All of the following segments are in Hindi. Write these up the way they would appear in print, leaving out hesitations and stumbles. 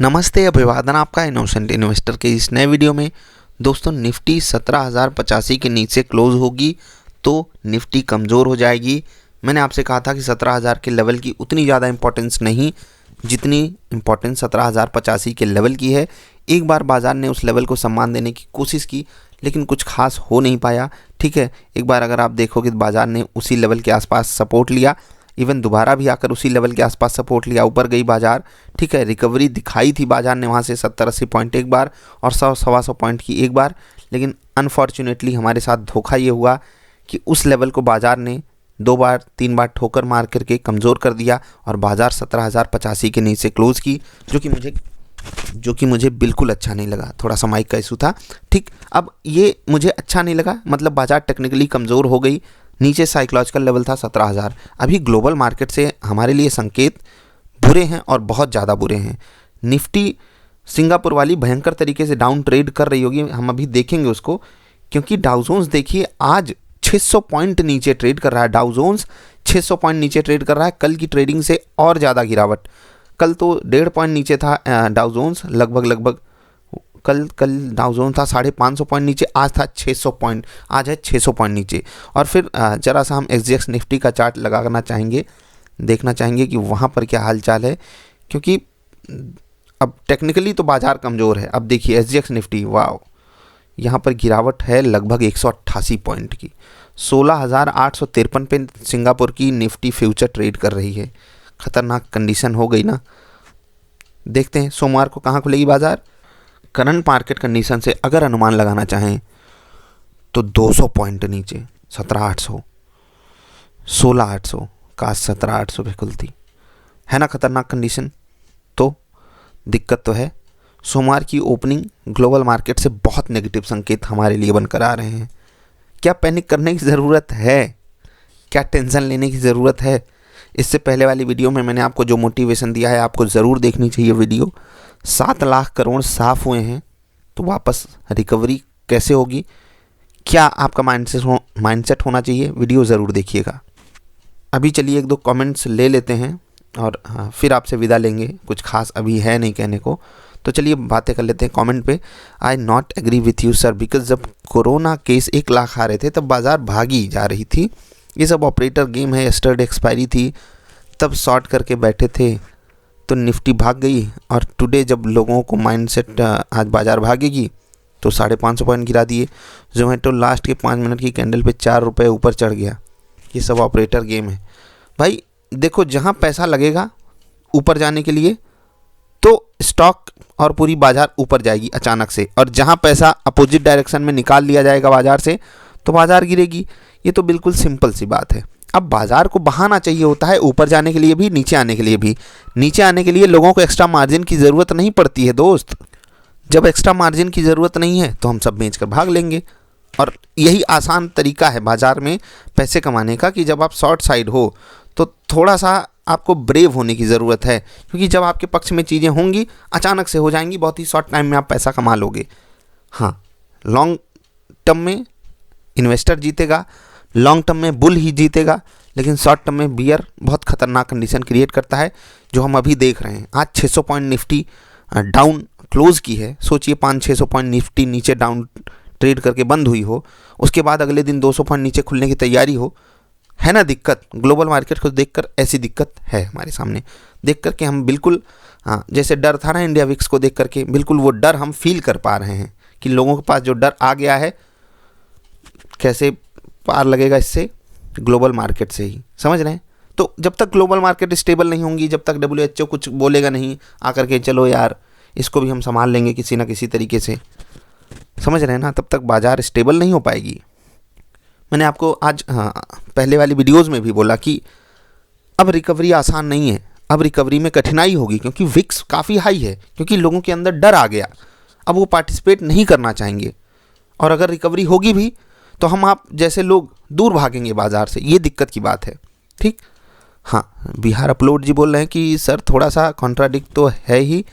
नमस्ते, अभिवादन आपका इनोसेंट इन्वेस्टर के इस नए वीडियो में। दोस्तों, निफ्टी 17,085 के नीचे क्लोज होगी तो निफ्टी कमज़ोर हो जाएगी। मैंने आपसे कहा था कि 17,000 के लेवल की उतनी ज़्यादा इंपॉर्टेंस नहीं जितनी इंपॉर्टेंस 17,085 के लेवल की है। एक बार बाज़ार ने उस लेवल को सम्मान देने की कोशिश की, लेकिन कुछ खास हो नहीं पाया। ठीक है, एक बार अगर आप देखोगे तो बाज़ार ने उसी लेवल के आसपास सपोर्ट लिया, इवन दोबारा भी आकर उसी लेवल के आसपास सपोर्ट लिया, ऊपर गई बाज़ार। ठीक है, रिकवरी दिखाई थी बाज़ार ने वहाँ से 70-80 पॉइंट एक बार और 100-125 पॉइंट की एक बार, लेकिन अनफॉर्चुनेटली हमारे साथ धोखा ये हुआ कि उस लेवल को बाज़ार ने 2 बार 3 बार ठोकर मार करके कमज़ोर कर दिया और बाज़ार 17,085 के नीचे क्लोज़ की, जो कि मुझे बिल्कुल अच्छा नहीं लगा। थोड़ा सा माइक का इशू था। ठीक, अब ये मुझे अच्छा नहीं लगा, मतलब बाज़ार टेक्निकली कमज़ोर हो गई। नीचे साइकोलॉजिकल लेवल था 17,000। अभी ग्लोबल मार्केट से हमारे लिए संकेत बुरे हैं और बहुत ज़्यादा बुरे हैं। निफ्टी सिंगापुर वाली भयंकर तरीके से डाउन ट्रेड कर रही होगी, हम अभी देखेंगे उसको, क्योंकि डाउ जोन्स देखिए आज 600 पॉइंट नीचे ट्रेड कर रहा है। डाउ जोन्स 600 पॉइंट नीचे ट्रेड कर रहा है, कल की ट्रेडिंग से और ज़्यादा गिरावट। कल तो 1.5 पॉइंट नीचे था डाउ जोन्स, लगभग कल डाउ जोन्स था 550 पॉइंट नीचे, आज था 600 पॉइंट, आज है 600 पॉइंट नीचे। और फिर ज़रा सा हम SGX निफ्टी का चार्ट लगाना चाहेंगे, देखना चाहेंगे कि वहाँ पर क्या हालचाल है, क्योंकि अब टेक्निकली तो बाज़ार कमज़ोर है। अब देखिए SGX निफ्टी, वाह, यहाँ पर गिरावट है लगभग 188 पॉइंट की। 16,853 पे सिंगापुर की निफ्टी फ्यूचर ट्रेड कर रही है। ख़तरनाक कंडीशन हो गई ना। देखते हैं सोमवार को कहाँ खुलेगी बाज़ार। करंट मार्केट कंडीशन से अगर अनुमान लगाना चाहें तो 200 पॉइंट नीचे 17,800, 16,800 का 17,800 पे खुलती है ना। ख़तरनाक कंडीशन, तो दिक्कत तो है। सोमवार की ओपनिंग ग्लोबल मार्केट से बहुत नेगेटिव संकेत हमारे लिए बनकर आ रहे हैं। क्या पैनिक करने की ज़रूरत है? क्या टेंशन लेने की ज़रूरत है? इससे पहले वाली वीडियो में मैंने आपको जो मोटिवेशन दिया है, आपको ज़रूर देखनी चाहिए वीडियो। 7 लाख करोड़ साफ़ हुए हैं, तो वापस रिकवरी कैसे होगी, क्या आपका माइंडसेट होना चाहिए, वीडियो ज़रूर देखिएगा। अभी चलिए 1-2 कमेंट्स ले लेते हैं और फिर आपसे विदा लेंगे। कुछ खास अभी है नहीं कहने को, तो चलिए बातें कर लेते हैं कमेंट पे। I not agree with you sir, because जब कोरोना केस 1 लाख आ रहे थे तब बाज़ार भागी जा रही थी। ये सब ऑपरेटर गेम है, यस्टरडे एक्सपायरी थी, तब शॉर्ट करके बैठे थे तो निफ्टी भाग गई। और टुडे जब लोगों को माइंडसेट आज बाज़ार भागेगी तो 550 पॉइंट गिरा दिए। जोमेटो लास्ट के 5 मिनट की कैंडल पे 4 रुपये ऊपर चढ़ गया। ये सब ऑपरेटर गेम है भाई। देखो, जहाँ पैसा लगेगा ऊपर जाने के लिए तो स्टॉक और पूरी बाज़ार ऊपर जाएगी अचानक से, और जहाँ पैसा अपोजिट डायरेक्शन में निकाल लिया जाएगा बाज़ार से तो बाज़ार गिरेगी। ये तो बिल्कुल सिंपल सी बात है। अब बाज़ार को बहाना चाहिए होता है ऊपर जाने के लिए भी, नीचे आने के लिए भी। नीचे आने के लिए लोगों को एक्स्ट्रा मार्जिन की ज़रूरत नहीं पड़ती है दोस्त। जब एक्स्ट्रा मार्जिन की ज़रूरत नहीं है तो हम सब बेच कर भाग लेंगे। और यही आसान तरीका है बाज़ार में पैसे कमाने का, कि जब आप शॉर्ट साइड हो तो थोड़ा सा आपको ब्रेव होने की ज़रूरत है, क्योंकि जब आपके पक्ष में चीज़ें होंगी अचानक से हो जाएंगी, बहुत ही शॉर्ट टाइम में आप पैसा कमा लोगे। हाँ, लॉन्ग टर्म में इन्वेस्टर जीतेगा, लॉन्ग टर्म में बुल ही जीतेगा, लेकिन शॉर्ट टर्म में बियर बहुत ख़तरनाक कंडीशन क्रिएट करता है, जो हम अभी देख रहे हैं। आज 600 पॉइंट निफ्टी डाउन क्लोज की है। सोचिए 500-600 पॉइंट निफ्टी नीचे डाउन ट्रेड करके बंद हुई हो, उसके बाद अगले दिन 200 पॉइंट नीचे खुलने की तैयारी हो, है ना दिक्कत। ग्लोबल मार्केट को देखकर ऐसी दिक्कत है हमारे सामने, देख कर के हम बिल्कुल, जैसे डर था ना इंडिया विक्स को देख करके, बिल्कुल वो डर हम फील कर पा रहे हैं कि लोगों के पास जो डर आ गया है, कैसे पार लगेगा इससे, ग्लोबल मार्केट से ही, समझ रहे हैं। तो जब तक ग्लोबल मार्केट स्टेबल नहीं होंगी, जब तक WHO कुछ बोलेगा नहीं आकर के चलो यार इसको भी हम संभाल लेंगे किसी ना किसी तरीके से, समझ रहे हैं ना, तब तक बाज़ार स्टेबल नहीं हो पाएगी। मैंने आपको आज पहले वाली वीडियोज़ में भी बोला कि अब रिकवरी आसान नहीं है, अब रिकवरी में कठिनाई होगी, क्योंकि विक्स काफ़ी हाई है, क्योंकि लोगों के अंदर डर आ गया। अब वो पार्टिसिपेट नहीं करना चाहेंगे, और अगर रिकवरी होगी भी तो हम आप जैसे लोग दूर भागेंगे बाज़ार से, ये दिक्कत की बात है। ठीक, हाँ, बिहार अपलोड जी बोल रहे हैं कि सर थोड़ा सा कॉन्ट्राडिक्ट तो है ही,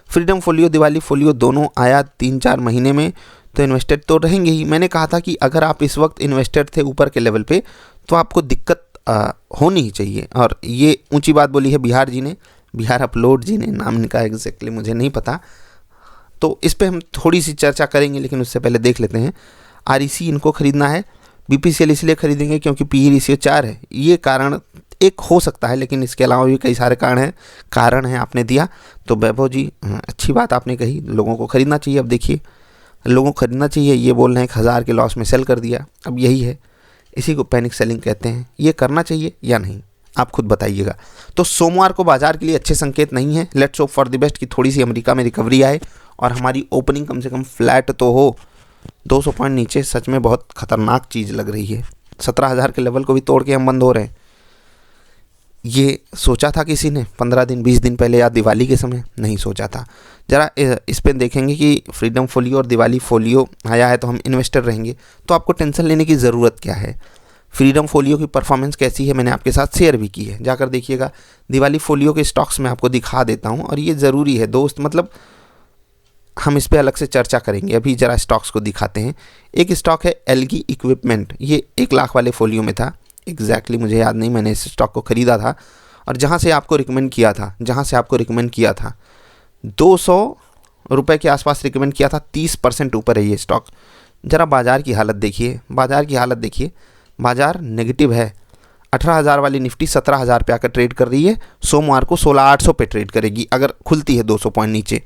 फ्रीडम फोलियो दिवाली फोलियो दोनों आया 3-4 महीने में, तो इन्वेस्टेड तो रहेंगे ही। मैंने कहा था कि अगर आप इस वक्त इन्वेस्टेड थे ऊपर के लेवल पे तो आपको दिक्कत होनी ही चाहिए, और ये ऊंची बात बोली है बिहार जी ने। बिहार अपलोड जी ने नाम इनका एग्जैक्टली मुझे नहीं पता, तो इस पे हम थोड़ी सी चर्चा करेंगे, लेकिन उससे पहले देख लेते हैं। REC इनको खरीदना है, BPCL इसलिए खरीदेंगे क्योंकि PE रेशियो 4 है, ये कारण एक हो सकता है, लेकिन इसके अलावा भी कई सारे कारण हैं आपने दिया। तो वैभव जी अच्छी बात आपने कही, लोगों को खरीदना चाहिए। अब देखिए लोगों को खरीदना चाहिए, ये बोल रहे हैं 1000 के लॉस में सेल कर दिया, अब यही है, इसी को पैनिक सेलिंग कहते हैं। ये करना चाहिए या नहीं, आप खुद बताइएगा। तो सोमवार को बाजार के लिए अच्छे संकेत नहीं है। Let's hope for the best कि थोड़ी सी अमेरिका में रिकवरी आए और हमारी ओपनिंग कम से कम फ्लैट तो हो। 200 पॉइंट नीचे सच में बहुत खतरनाक चीज़ लग रही है। 17,000 के लेवल को भी तोड़ के हम बंद हो रहे हैं। ये सोचा था किसी ने 15 दिन 20 दिन पहले या दिवाली के समय? नहीं सोचा था। ज़रा इस पर देखेंगे कि फ्रीडम फोलियो और दिवाली फोलियो आया है तो हम इन्वेस्टर रहेंगे, तो आपको टेंशन लेने की ज़रूरत क्या है। फ्रीडम फोलियो की परफॉर्मेंस कैसी है मैंने आपके साथ शेयर भी की है, जाकर देखिएगा। दिवाली फोलियो के स्टॉक्स मैं आपको दिखा देता हूँ, और ये ज़रूरी है दोस्त, मतलब हम इस पर अलग से चर्चा करेंगे। अभी ज़रा स्टॉक्स को दिखाते हैं। एक स्टॉक है एलगी इक्विपमेंट, ये 1 लाख वाले फोलियो में था। एग्जैक्टली मुझे याद नहीं, मैंने इस स्टॉक को ख़रीदा था, और जहाँ से आपको रिकमेंड किया था 200 रुपये के आसपास रिकमेंड किया था। 30% ऊपर है ये स्टॉक। ज़रा बाज़ार की हालत देखिए, बाज़ार नेगेटिव है। 18,000 वाली निफ्टी 17,000 पे आकर ट्रेड कर रही है। सोमवार को 16,800 पे ट्रेड करेगी अगर खुलती है 200 पॉइंट नीचे।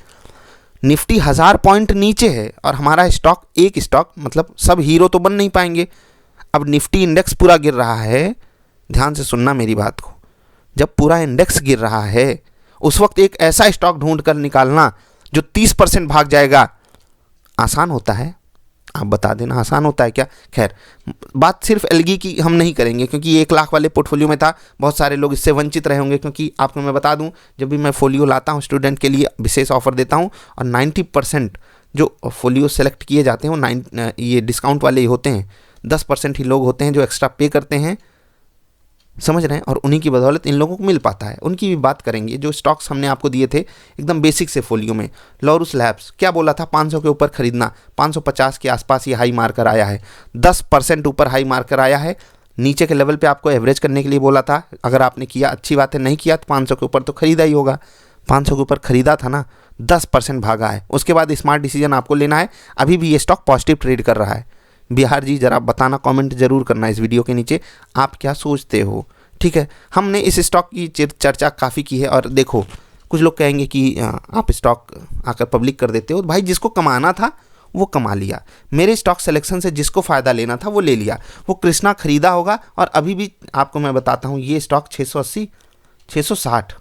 निफ्टी 1000 पॉइंट नीचे है, और हमारा स्टॉक एक स्टॉक, मतलब सब हीरो तो बन नहीं पाएंगे। अब निफ्टी इंडेक्स पूरा गिर रहा है, ध्यान से सुनना मेरी बात को। जब पूरा इंडेक्स गिर रहा है उस वक्त एक ऐसा स्टॉक ढूंढ कर निकालना जो 30% भाग जाएगा, आसान होता है? आप बता देना, आसान होता है क्या? खैर, बात सिर्फ एलगी की हम नहीं करेंगे, क्योंकि 1 लाख वाले पोर्टफोलियो में था। बहुत सारे लोग इससे वंचित रहे होंगे, क्योंकि आपको मैं बता दूं, जब भी मैं फोलियो लाता हूं स्टूडेंट के लिए विशेष ऑफर देता हूं, और 90% जो फोलियो सेलेक्ट किए जाते हैं वो ये डिस्काउंट वाले ही होते हैं। 10% ही लोग होते हैं जो एक्स्ट्रा पे करते हैं, समझ रहे हैं, और उन्हीं की बदौलत इन लोगों को मिल पाता है। उनकी भी बात करेंगे। जो स्टॉक्स हमने आपको दिए थे एकदम बेसिक से फोलियो में, लॉरस लैब्स क्या बोला था, 500 के ऊपर खरीदना, 550 के आसपास ये हाई मार्कर आया है, 10% ऊपर हाई मार्कर आया है। नीचे के लेवल पे आपको एवरेज करने के लिए बोला था, अगर आपने किया अच्छी बात है, नहीं किया तो 500 के ऊपर तो खरीदा ही होगा। 500 के ऊपर खरीदा था ना, 10% भागा है। उसके बाद स्मार्ट डिसीजन आपको लेना है। अभी भी ये स्टॉक पॉजिटिव ट्रेड कर रहा है। बिहार जी ज़रा बताना, कमेंट जरूर करना इस वीडियो के नीचे, आप क्या सोचते हो, ठीक है। हमने इस स्टॉक की चर्चा काफ़ी की है, और देखो कुछ लोग कहेंगे कि आप स्टॉक आकर पब्लिक कर देते हो। भाई, जिसको कमाना था वो कमा लिया। मेरे स्टॉक सिलेक्शन से जिसको फ़ायदा लेना था वो ले लिया। वो कृष्णा खरीदा होगा, और अभी भी आपको मैं बताता हूँ, ये स्टॉक 680, 660,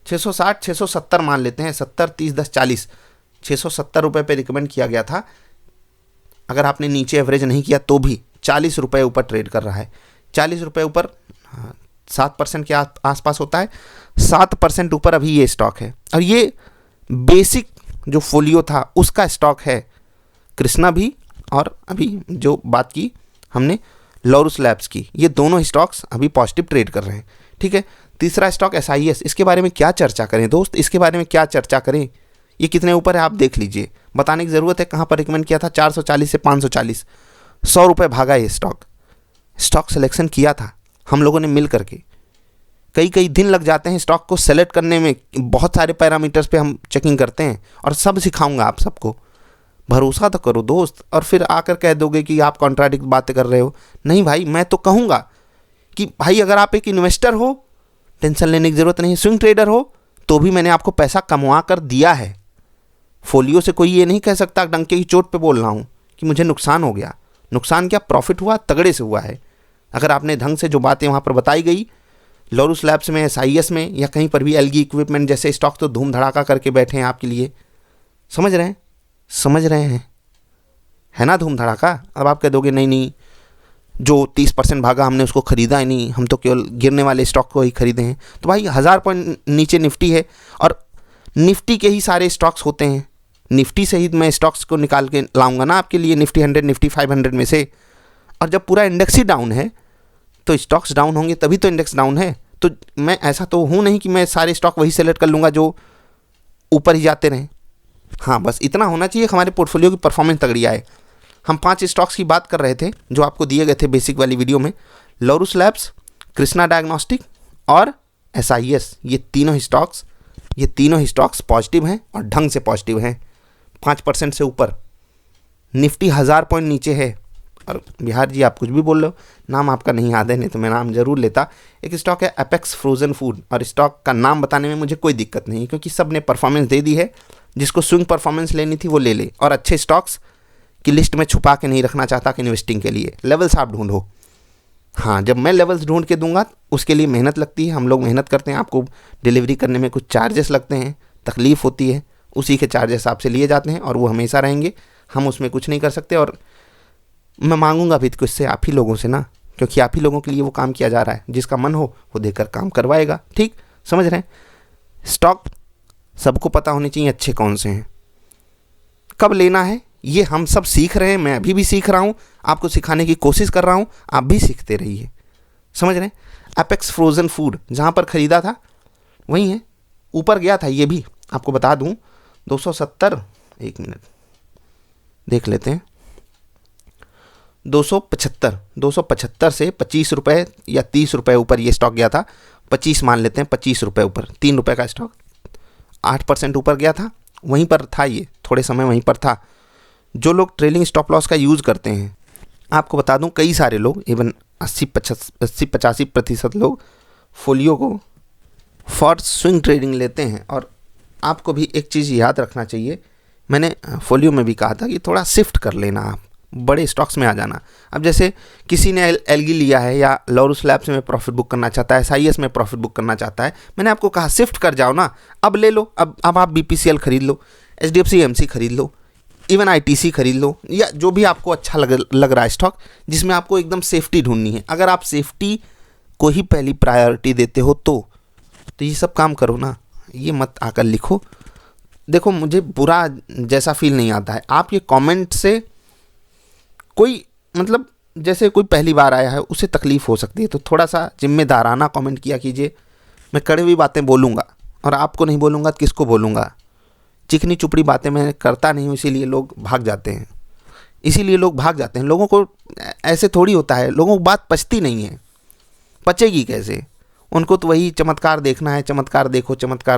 670 मान लेते हैं, 70, 30, 10, 40, 670 रुपये पे रिकमेंड किया गया था। अगर आपने नीचे एवरेज नहीं किया तो भी 40 रुपये ऊपर ट्रेड कर रहा है। 40 रुपये ऊपर 7% के आसपास होता है। 7% ऊपर अभी ये स्टॉक है, और ये बेसिक जो फोलियो था उसका स्टॉक है। कृष्णा भी, और अभी जो बात की हमने लॉरस लैब्स की, ये दोनों स्टॉक्स अभी पॉजिटिव ट्रेड कर रहे हैं, ठीक है। तीसरा स्टॉक SIS, इसके बारे में क्या चर्चा करें दोस्त, इसके बारे में क्या चर्चा करें? ये कितने ऊपर है आप देख लीजिए, बताने की ज़रूरत है। कहाँ पर रिकमेंड किया था? 440 से 540, 100 रुपये भागा ये स्टॉक सिलेक्शन किया था हम लोगों ने मिल करके। कई दिन लग जाते हैं स्टॉक को सेलेक्ट करने में, बहुत सारे पैरामीटर्स पे हम चेकिंग करते हैं, और सब सिखाऊंगा आप सबको। भरोसा तो करो दोस्त, और फिर आकर कह दोगे कि आप कॉन्ट्राडिक्ट बातें कर रहे हो। नहीं भाई, मैं तो कहूँगा कि भाई अगर आप एक इन्वेस्टर हो, टेंशन लेने की ज़रूरत नहीं है। स्विंग ट्रेडर हो तो भी मैंने आपको पैसा कमवा कर दिया है। फोलियो से कोई ये नहीं कह सकता, डंके की चोट पे बोल रहा हूँ कि मुझे नुकसान हो गया। नुकसान क्या, प्रॉफिट हुआ, तगड़े से हुआ है। अगर आपने ढंग से जो बातें वहाँ पर बताई गई, लॉरस लैब्स में, SIS में, या कहीं पर भी एलगी इक्विपमेंट जैसे स्टॉक तो धूम धड़ाका करके बैठे हैं आपके लिए। समझ रहे हैं, है ना धूम धड़ाका। अब आप कह दोगे नहीं, जो 30% भागा हमने उसको ख़रीदा ही नहीं, हम तो केवल गिरने वाले स्टॉक को ही खरीदे हैं। तो भाई 1000 पॉइंट नीचे निफ्टी है, और निफ्टी के ही सारे स्टॉक्स होते हैं। निफ्टी से ही मैं स्टॉक्स को निकाल के लाऊंगा ना आपके लिए, निफ्टी 100, निफ्टी 500 में से। और जब पूरा इंडेक्स ही डाउन है तो स्टॉक्स डाउन होंगे, तभी तो इंडेक्स डाउन है। तो मैं ऐसा तो हूँ नहीं कि मैं सारे स्टॉक वही सेलेक्ट कर लूँगा जो ऊपर ही जाते रहें। हाँ, बस इतना होना चाहिए हमारे पोर्टफोलियो की परफॉर्मेंस तगड़ी आए। हम 5 स्टॉक्स की बात कर रहे थे जो आपको दिए गए थे बेसिक वाली वीडियो में। लॉरस लैब्स, कृष्णा डायग्नोस्टिक और SIS, ये तीनों स्टॉक्स पॉजिटिव हैं और ढंग से पॉजिटिव हैं, 5% से ऊपर। निफ्टी 1000 पॉइंट नीचे है। और बिहार जी आप कुछ भी बोल रहे हो, नाम आपका नहीं याद है, नहीं तो मैं नाम जरूर लेता। एक स्टॉक है एपेक्स फ्रोजन फूड, और स्टॉक का नाम बताने में मुझे कोई दिक्कत नहीं, क्योंकि सब ने परफॉर्मेंस दे दी है। जिसको स्विंग परफॉर्मेंस लेनी थी वो ले ले, और अच्छे स्टॉक्स की लिस्ट में छुपा के नहीं रखना चाहता कि इन्वेस्टिंग के लिए लेवल्स आप ढूंढो। हाँ, जब मैं लेवल्स ढूंढ के दूंगा उसके लिए मेहनत लगती है, हम लोग मेहनत करते हैं, आपको डिलीवरी करने में कुछ चार्जेस लगते हैं, तकलीफ़ होती है, उसी के चार्जेस आपसे लिए जाते हैं और वो हमेशा रहेंगे, हम उसमें कुछ नहीं कर सकते। और मैं मांगूंगा भी कुछ से आप ही लोगों से ना, क्योंकि आप ही लोगों के लिए वो काम किया जा रहा है। जिसका मन हो वो देकर काम करवाएगा, ठीक समझ रहे हैं। स्टॉक सबको पता होने चाहिए अच्छे कौन से हैं, कब लेना है, ये हम सब सीख रहे हैं। मैं अभी भी सीख रहा हूँ, आपको सिखाने की कोशिश कर रहा हूँ, आप भी सीखते रहिए, समझ रहे हैं। एपेक्स फ्रोजन फूड जहाँ पर ख़रीदा था वहीं है, ऊपर गया था, ये भी आपको बता दूँ 270, एक मिनट देख लेते हैं, 275 से 25 रुपये या 30 रुपये ऊपर ये स्टॉक गया था। 25 मान लेते हैं, 25 रुपये ऊपर, 3 रुपये का स्टॉक 8% ऊपर गया था, वहीं पर था ये, थोड़े समय वहीं पर था। जो लोग ट्रेलिंग स्टॉप लॉस का यूज़ करते हैं, आपको बता दूं कई सारे लोग, इवन 80-85% लोग फोलियो को फॉर स्विंग ट्रेडिंग लेते हैं। और आपको भी एक चीज़ याद रखना चाहिए, मैंने फोलियो में भी कहा था कि थोड़ा शिफ्ट कर लेना, आप बड़े स्टॉक्स में आ जाना। अब जैसे किसी ने एलगी लिया है या लॉरस लैब्स में प्रॉफिट बुक करना चाहता है, SIS में प्रॉफिट बुक करना चाहता है, मैंने आपको कहा शिफ्ट कर जाओ ना, अब ले लो, अब आप BPCL खरीद लो, HDFC AMC खरीद लो, इवन ITC खरीद लो, या जो भी आपको अच्छा लग रहा है स्टॉक, जिसमें आपको एकदम सेफ्टी ढूंढनी है। अगर आप सेफ्टी को ही पहली प्रायोरिटी देते हो तो ये सब काम करो ना, ये मत आकर लिखो। देखो मुझे बुरा जैसा फील नहीं आता है, आप ये कमेंट से कोई मतलब जैसे कोई पहली बार आया है उसे तकलीफ़ हो सकती है, तो थोड़ा सा जिम्मेदाराना कमेंट किया कीजिए। मैं कड़वी बातें बोलूँगा और आपको नहीं बोलूँगा तो किसको बोलूँगा। चिकनी चुपड़ी बातें मैं करता नहीं हूँ, इसीलिए लोग भाग जाते हैं। लोगों को ऐसे थोड़ी होता है, लोगों को बात पचती नहीं है, पचेगी कैसे, उनको तो वही चमत्कार देखना है, चमत्कार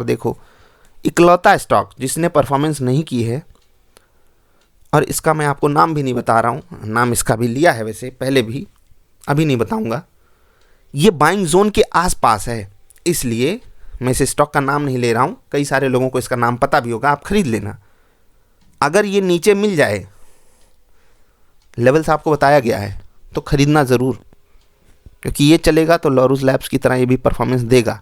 देखो। इकलौता स्टॉक जिसने परफॉर्मेंस नहीं की है, और इसका मैं आपको नाम भी नहीं बता रहा हूँ, नाम इसका भी लिया है वैसे पहले भी, अभी नहीं बताऊँगा, ये बाइंग जोन के आसपास है, इसलिए मैं इस स्टॉक का नाम नहीं ले रहा हूँ। कई सारे लोगों को इसका नाम पता भी होगा, आप खरीद लेना। अगर ये नीचे मिल जाए, लेवल्स आपको बताया गया है, तो खरीदना ज़रूर, क्योंकि ये चलेगा तो लॉरस लैब्स की तरह ये भी परफॉर्मेंस देगा।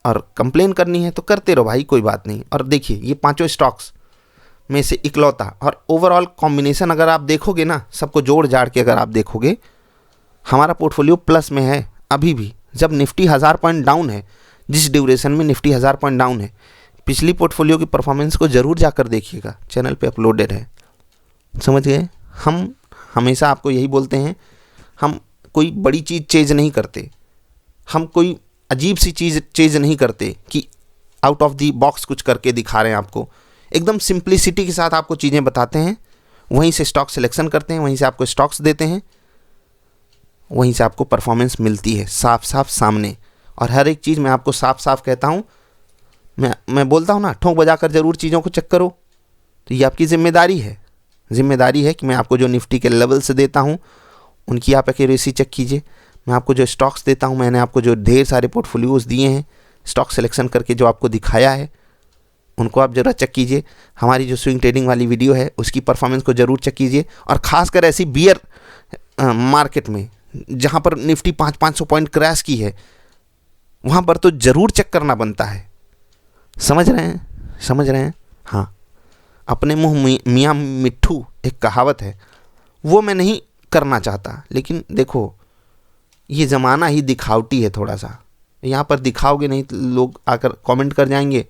और कंप्लेन करनी है तो करते रहो भाई, कोई बात नहीं। और देखिए ये पांचों स्टॉक्स में से इकलौता, और ओवरऑल कॉम्बिनेशन अगर आप देखोगे ना, सबको जोड़ जाड़ के अगर आप देखोगे, हमारा पोर्टफोलियो प्लस में है अभी भी। जब निफ्टी 1000 पॉइंट डाउन है, जिस ड्यूरेशन में निफ्टी 1000 पॉइंट डाउन है, पिछली पोर्टफोलियो की परफॉर्मेंस को ज़रूर जाकर देखिएगा, चैनल पे अपलोडेड है, समझ गए। हम हमेशा आपको यही बोलते हैं, हम कोई बड़ी चीज़ चेंज नहीं करते, हम कोई अजीब सी चीज़ चेंज नहीं करते कि आउट ऑफ दी बॉक्स कुछ करके दिखा रहे हैं आपको। एकदम सिंप्लिसिटी के साथ आपको चीज़ें बताते हैं, वहीं से स्टॉक सिलेक्शन करते हैं, वहीं से आपको स्टॉक्स देते हैं, वहीं से आपको परफॉर्मेंस मिलती है साफ साफ सामने। और हर एक चीज़ मैं आपको साफ साफ कहता हूँ, मैं बोलता हूँ ना, ठोंक बजा कर ज़रूर चीज़ों को चेक करो। तो ये आपकी जिम्मेदारी है कि मैं आपको जो निफ्टी के लेवल से देता हूँ उनकी आप एक्यूरेसी चेक कीजिए। मैं आपको जो स्टॉक्स देता हूँ, मैंने आपको जो ढेर सारे पोर्टफोलियोज़ दिए हैं, स्टॉक सिलेक्शन करके जो आपको दिखाया है, उनको आप ज़रा चेक कीजिए। हमारी जो स्विंग ट्रेडिंग वाली वीडियो है उसकी परफॉर्मेंस को ज़रूर चेक कीजिए। और ख़ासकर ऐसी बियर मार्केट में जहाँ पर निफ्टी 500 पॉइंट क्रैश की है, वहाँ पर तो ज़रूर चेक करना बनता है। समझ रहे हैं। हाँ, अपने मुँह मियाँ मिट्ठू एक कहावत है, वो मैं नहीं करना चाहता, लेकिन देखो ये ज़माना ही दिखावटी है थोड़ा सा। यहाँ पर दिखाओगे नहीं तो लोग आकर कमेंट कर जाएंगे,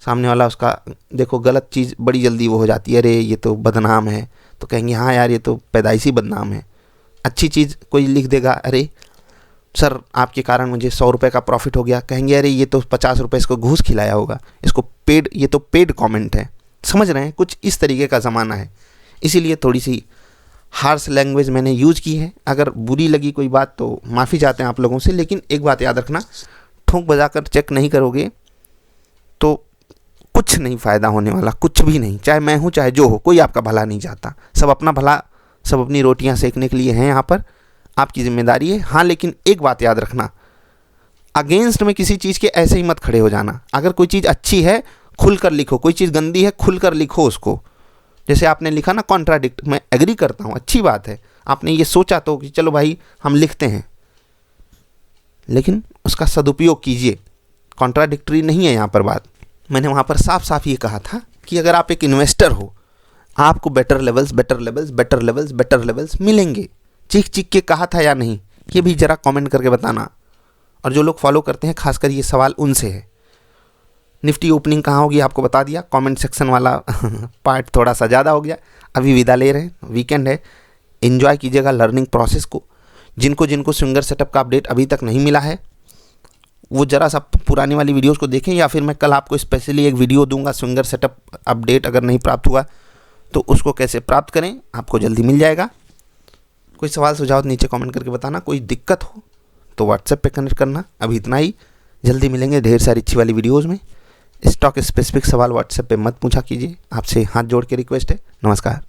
सामने वाला उसका देखो गलत चीज़ बड़ी जल्दी वो हो जाती है, अरे ये तो बदनाम है, तो कहेंगे हाँ यार ये तो पैदाइशी बदनाम है। अच्छी चीज़ कोई लिख देगा, अरे सर आपके कारण मुझे 100 रुपये का प्रॉफिट हो गया, कहेंगे अरे ये तो 50 रुपये इसको घूस खिलाया होगा, इसको पेड, ये तो पेड कमेंट है। समझ रहे हैं, कुछ इस तरीके का ज़माना है, इसीलिए थोड़ी सी हार्श लैंग्वेज मैंने यूज़ की है। अगर बुरी लगी कोई बात तो माफ़ी चाहते हैं आप लोगों से, लेकिन एक बात याद रखना, ठोंक बजाकर चेक नहीं करोगे तो कुछ नहीं फ़ायदा होने वाला, कुछ भी नहीं। चाहे मैं हूँ चाहे जो हो, कोई आपका भला नहीं चाहता। सब अपना भला, सब अपनी रोटियां सेकने के लिए हैं यहाँ पर, आपकी जिम्मेदारी है। हाँ, लेकिन एक बात याद रखना, अगेंस्ट में किसी चीज़ के ऐसे ही मत खड़े हो जाना। अगर कोई चीज़ अच्छी है खुलकर लिखो, कोई चीज़ गंदी है खुलकर लिखो उसको। जैसे आपने लिखा ना कॉन्ट्राडिक्ट, मैं एग्री करता हूँ, अच्छी बात है। आपने ये सोचा तो कि चलो भाई हम लिखते हैं, लेकिन उसका सदुपयोग कीजिए। कॉन्ट्राडिक्टरी नहीं है यहाँ पर बात। मैंने वहाँ पर साफ साफ ये कहा था कि अगर आप एक इन्वेस्टर हो, आपको better levels better levels better levels better levels मिलेंगे। चीख चीख के कहा था या नहीं, ये भी ज़रा कमेंट करके बताना। और जो लोग फॉलो करते हैं, खासकर ये सवाल उनसे है। निफ्टी ओपनिंग कहाँ होगी आपको बता दिया, कमेंट सेक्शन वाला पार्ट थोड़ा सा ज़्यादा हो गया। अभी विदा ले रहे हैं, वीकेंड है, एंजॉय कीजिएगा लर्निंग प्रोसेस को। जिनको जिनको स्विंगर सेटअप का अपडेट अभी तक नहीं मिला है, वो ज़रा सा पुरानी वाली वीडियोस को देखें, या फिर मैं कल आपको स्पेशली एक वीडियो दूंगा स्विंगर सेटअप अपडेट अगर नहीं प्राप्त हुआ तो उसको कैसे प्राप्त करें, आपको जल्दी मिल जाएगा। कोई सवाल सुझाव नीचे कमेंट करके बताना, कोई दिक्कत हो तो व्हाट्सएप पे कनेक्ट करना। अभी इतना ही, जल्दी मिलेंगे ढेर सारी अच्छी वाली वीडियोज़ में। स्टॉक स्पेसिफिक सवाल व्हाट्सएप पे मत पूछा कीजिए, आपसे हाथ जोड़ के रिक्वेस्ट है। नमस्कार।